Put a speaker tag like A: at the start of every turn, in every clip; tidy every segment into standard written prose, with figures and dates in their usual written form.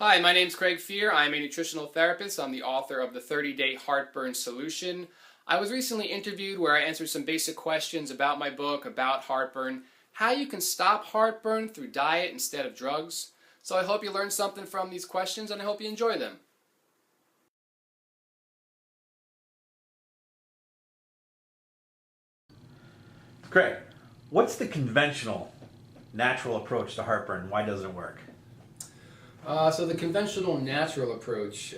A: Hi, my name's Craig Fear. I'm a nutritional therapist. I'm the author of the 30-Day Heartburn Solution. I was recently interviewed where I answered some basic questions about my book, about heartburn, how you can stop heartburn through diet instead of drugs. So I hope you learned something from these questions and I hope you enjoy them.
B: Craig, what's the conventional, natural approach to heartburn? Why doesn't it work?
A: So the conventional natural approach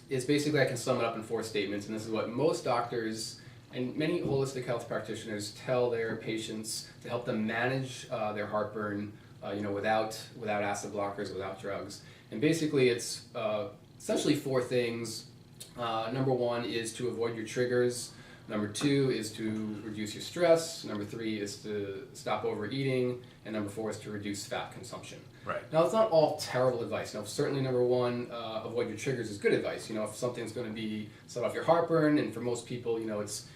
A: is basically, I can sum it up in 4 statements, and this is what most doctors and many holistic health practitioners tell their patients to help them manage their heartburn, without acid blockers, without drugs. And basically, it's essentially 4 things. Number 1 is to avoid your triggers. Number 2 is to reduce your stress. Number 3 is to stop overeating. And number 4 is to reduce fat consumption.
B: Right.
A: Now, it's not all terrible advice. Now, certainly number 1, avoid your triggers is good advice. If something's going to be set off your heartburn, and for most people, it's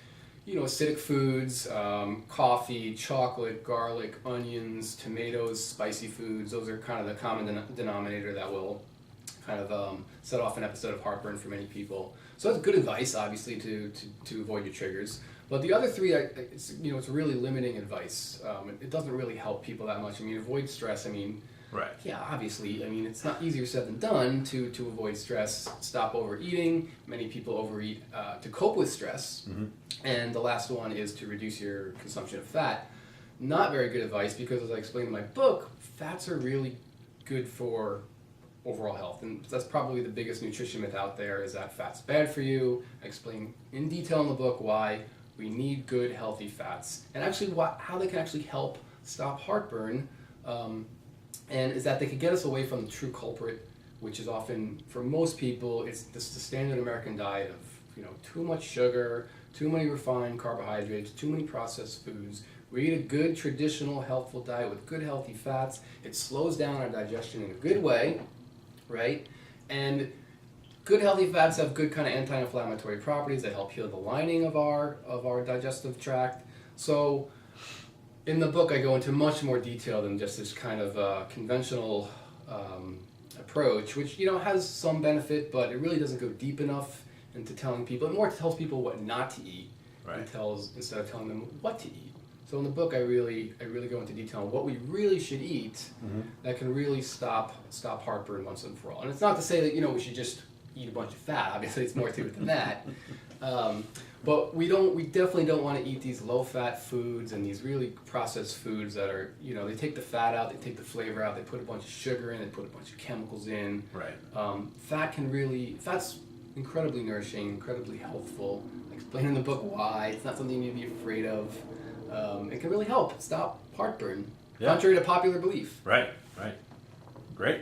A: acidic foods, coffee, chocolate, garlic, onions, tomatoes, spicy foods. Those are kind of the common denominator that will kind of set off an episode of heartburn for many people. So that's good advice, obviously, to avoid your triggers. But the other 3, it's really limiting advice. It doesn't really help people that much. Avoid stress.
B: Right.
A: Yeah, obviously. It's not easier said than done to avoid stress. Stop overeating. Many people overeat to cope with stress.
B: Mm-hmm.
A: And the last one is to reduce your consumption of fat. Not very good advice because, as I explained in my book, fats are really good for overall health. And that's probably the biggest nutrition myth out there, is that fat's bad for you. I explain in detail in the book why we need good, healthy fats. And actually how they can actually help stop heartburn. And is that they could get us away from the true culprit, which is often, for most people, it's the standard American diet of too much sugar, too many refined carbohydrates, too many processed foods. We eat a good, traditional, healthful diet with good, healthy fats. It slows down our digestion in a good way, right? And good, healthy fats have good kind of anti-inflammatory properties that help heal the lining of our digestive tract. So in the book, I go into much more detail than just this kind of conventional approach, which has some benefit, but it really doesn't go deep enough into telling people. It more tells people what not to eat,
B: Right.
A: instead of telling them what to eat. So in the book, I really go into detail on what we really should eat
B: Mm-hmm.
A: that can really stop heartburn once and for all. And it's not to say that we should just eat a bunch of fat. Obviously, it's more to it than that. But we definitely don't want to eat these low-fat foods and these really processed foods that are, they take the fat out, they take the flavor out, they put a bunch of sugar in, they put a bunch of chemicals in.
B: Right.
A: Fat's incredibly nourishing, incredibly healthful. I explain in the book why. It's not something you need to be afraid of. It can really help stop heartburn,
B: Yeah.
A: contrary to popular belief.
B: Right. Great.